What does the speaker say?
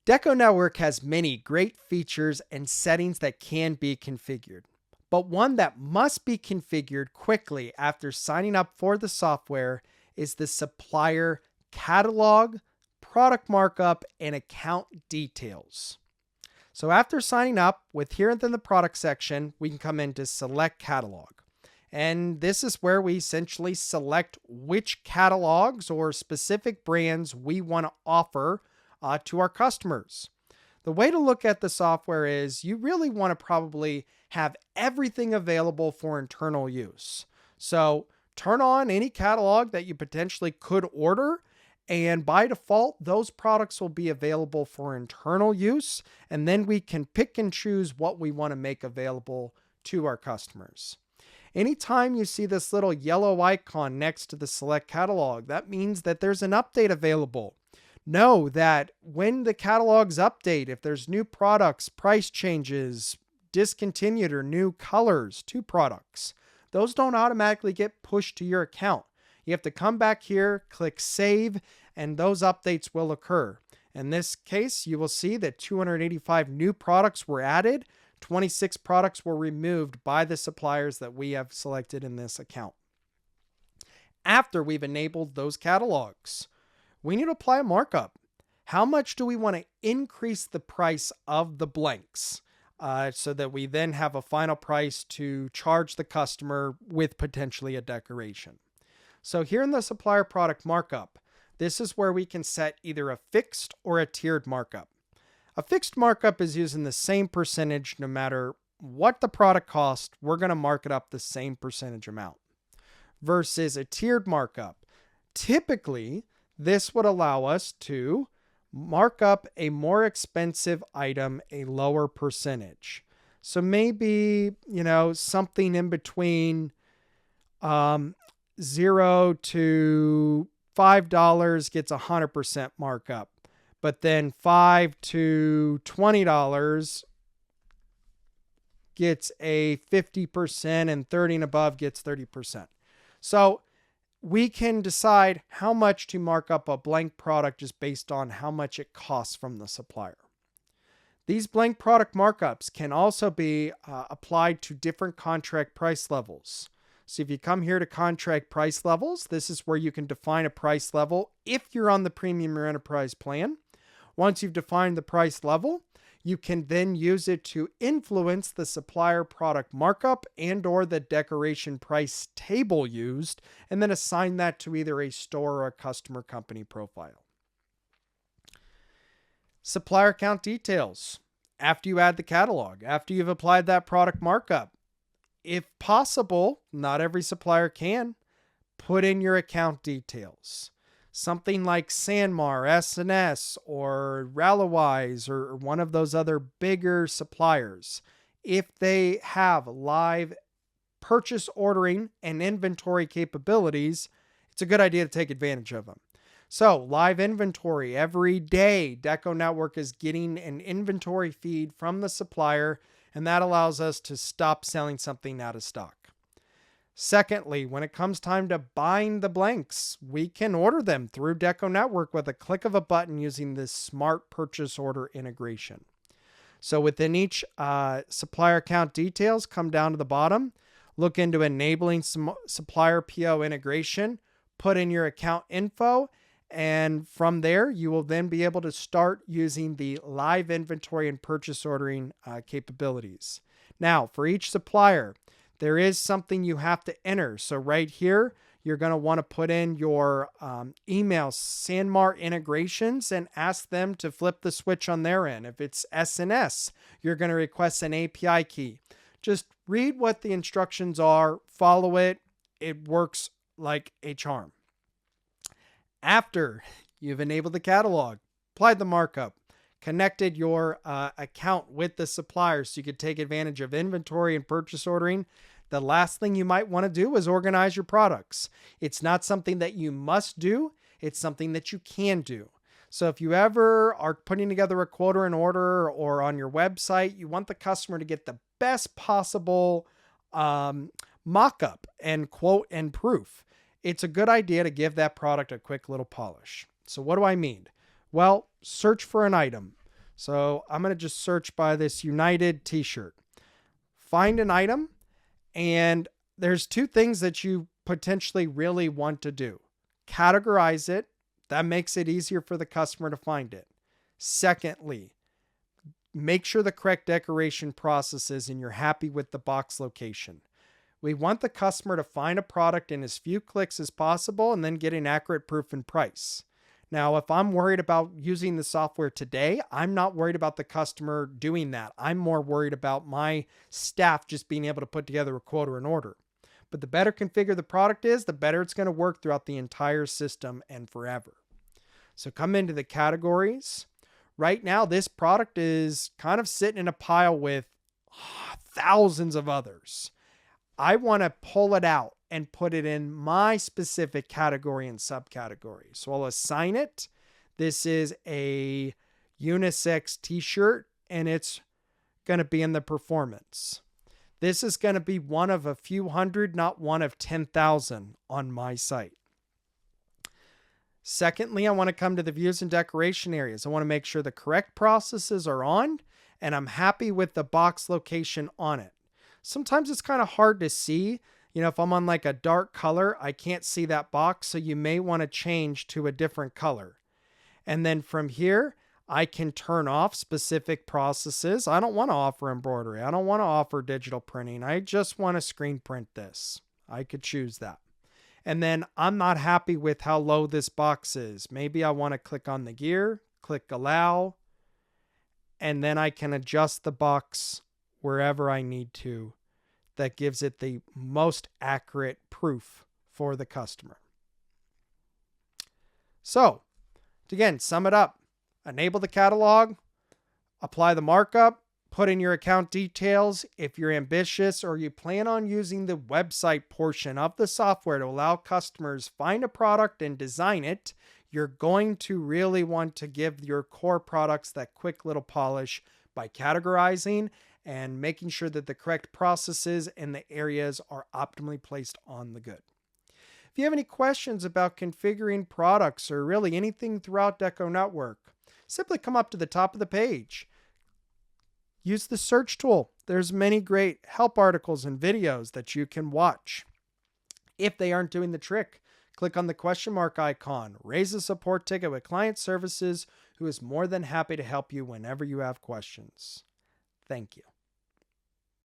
DecoNetwork has many great features and settings that can be configured, but one that must be configured quickly after signing up for the software is the Supplier catalog, product markup, and account details. So after signing up, with here within the product section, we can come into select catalog. And this is where we essentially select which catalogs or specific brands we want to offer to our customers. The way to look at the software is you really want to probably have everything available for internal use. So turn on any catalog that you potentially could order, and by default, those products will be available for internal use, and then we can pick and choose what we want to make available to our customers. Anytime you see this little yellow icon next to the select catalog, that means that there's an update available. Know that when the catalogs update, if there's new products, price changes, discontinued, or new colors to products, those don't automatically get pushed to your account. You have to come back here, click save, and those updates will occur. In this case, you will see that 285 new products were added, 26 products were removed by the suppliers that we have selected in this account. After we've enabled those catalogs, we need to apply a markup. How much do we want to increase the price of the blanks so that we then have a final price to charge the customer with potentially a decoration? So here in the supplier product markup, this is where we can set either a fixed or a tiered markup. A fixed markup is using the same percentage no matter what the product cost, we're going to mark it up the same percentage amount. Versus a tiered markup. Typically, this would allow us to mark up a more expensive item a lower percentage. So maybe, something in between $0 to $5 gets 100% markup, but then $5 to $20 gets a 50%, and 30 and above gets 30%. So we can decide how much to mark up a blank product just based on how much it costs from the supplier. These blank product markups can also be applied to different contract price levels. So if you come here to contract price levels, this is where you can define a price level if you're on the premium or enterprise plan. Once you've defined the price level, you can then use it to influence the supplier product markup and or the decoration price table used, and then assign that to either a store or a customer company profile. Supplier account details. After you add the catalog, after you've applied that product markup, if possible, not every supplier can, put in your account details. Something like Sanmar, S&S, or Rallywise, or one of those other bigger suppliers, if they have live purchase ordering and inventory capabilities, it's a good idea to take advantage of them. So live inventory, every day, DecoNetwork is getting an inventory feed from the supplier, and that allows us to stop selling something out of stock. Secondly, when it comes time to buying the blanks, we can order them through DecoNetwork with a click of a button using this smart purchase order integration. So within each supplier account details, come down to the bottom, look into enabling some supplier PO integration, put in your account info, and from there, you will then be able to start using the live inventory and purchase ordering capabilities. Now, for each supplier, there is something you have to enter. So right here, you're going to want to put in your email Sanmar integrations and ask them to flip the switch on their end. If it's S&S, you're going to request an API key. Just read what the instructions are, follow it. It works like a charm. After you've enabled the catalog, applied the markup, connected your account with the supplier so you could take advantage of inventory and purchase ordering, the last thing you might want to do is organize your products. It's not something that you must do. It's something that you can do. So if you ever are putting together a quote or an order or on your website, you want the customer to get the best possible mock-up and quote and proof. It's a good idea to give that product a quick little polish. So what do I mean? Well, search for an item. So I'm going to just search by this United t-shirt. Find an item, and there's two things that you potentially really want to do. Categorize it. That makes it easier for the customer to find it. Secondly, make sure the correct decoration processes and you're happy with the box location. We want the customer to find a product in as few clicks as possible and then get an accurate proof and price. Now, if I'm worried about using the software today, I'm not worried about the customer doing that. I'm more worried about my staff just being able to put together a quote or an order. But the better configured the product is, the better it's going to work throughout the entire system and forever. So come into the categories. Right now, this product is kind of sitting in a pile with thousands of others. I want to pull it out and put it in my specific category and subcategory. So I'll assign it. This is a unisex t-shirt, and it's going to be in the performance. This is going to be one of a few hundred, not one of 10,000 on my site. Secondly, I want to come to the views and decoration areas. I want to make sure the correct processes are on, and I'm happy with the box location on it. Sometimes it's kind of hard to see. If I'm on like a dark color, I can't see that box, so you may want to change to a different color. And then from here, I can turn off specific processes. I don't want to offer embroidery. I don't want to offer digital printing. I just want to screen print this. I could choose that. And then I'm not happy with how low this box is. Maybe I want to click on the gear, click allow, and then I can adjust the box wherever I need to. That gives it the most accurate proof for the customer. So, to again, sum it up. Enable the catalog, apply the markup, put in your account details. If you're ambitious or you plan on using the website portion of the software to allow customers find a product and design it, you're going to really want to give your core products that quick little polish by categorizing and making sure that the correct processes and the areas are optimally placed on the good. If you have any questions about configuring products or really anything throughout DecoNetwork, simply come up to the top of the page. Use the search tool. There's many great help articles and videos that you can watch. If they aren't doing the trick, click on the question mark icon, raise a support ticket with Client Services, who is more than happy to help you whenever you have questions. Thank you.